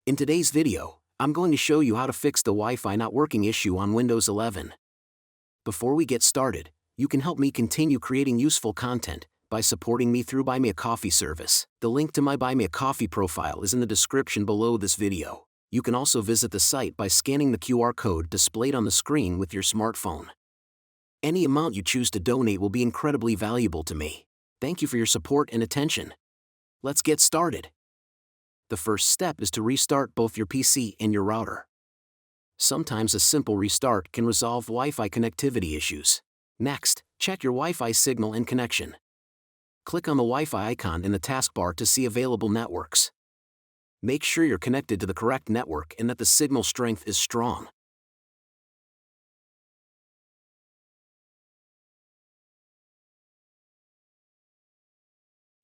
In today's video, I'm going to show you how to fix the Wi-Fi not working issue on Windows 11. Before we get started, you can help me continue creating useful content by supporting me through Buy Me a Coffee service. The link to my Buy Me a Coffee profile is in the description below this video. You can also visit the site by scanning the QR code displayed on the screen with your smartphone. Any amount you choose to donate will be incredibly valuable to me. Thank you for your support and attention. Let's get started. The first step is to restart both your PC and your router. Sometimes a simple restart can resolve Wi-Fi connectivity issues. Next, check your Wi-Fi signal and connection. Click on the Wi-Fi icon in the taskbar to see available networks. Make sure you're connected to the correct network and that the signal strength is strong.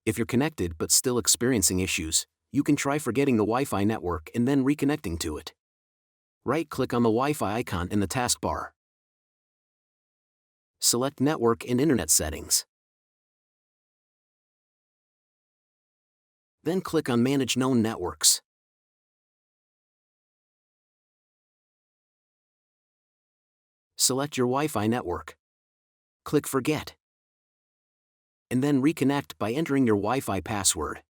If you're connected but still experiencing issues, you can try forgetting the Wi-Fi network and then reconnecting to it. Right-click on the Wi-Fi icon in the taskbar. Select Network and Internet Settings. Then click on Manage Known Networks. Select your Wi-Fi network. Click Forget. And then reconnect by entering your Wi-Fi password.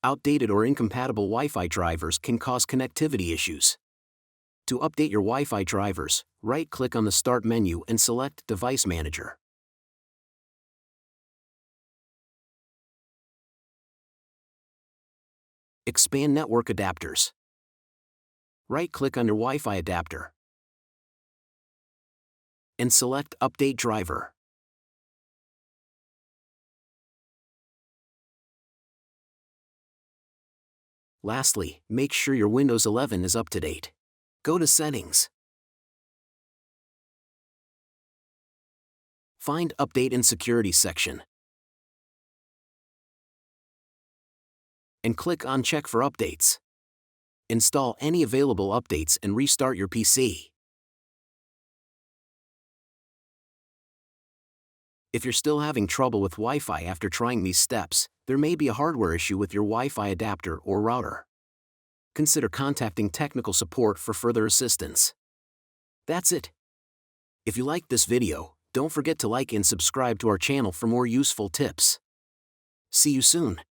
Outdated or incompatible Wi-Fi drivers can cause connectivity issues. To update your Wi-Fi drivers, right-click on the Start menu and select Device Manager. Expand Network Adapters. Right-click on your Wi-Fi adapter and select Update Driver. Lastly, make sure your Windows 11 is up to date. Go to Settings. Find Update and Security section. And click on Check for Updates. Install any available updates and restart your PC. If you're still having trouble with Wi-Fi after trying these steps, there may be a hardware issue with your Wi-Fi adapter or router. Consider contacting technical support for further assistance. That's it. If you liked this video, don't forget to like and subscribe to our channel for more useful tips. See you soon.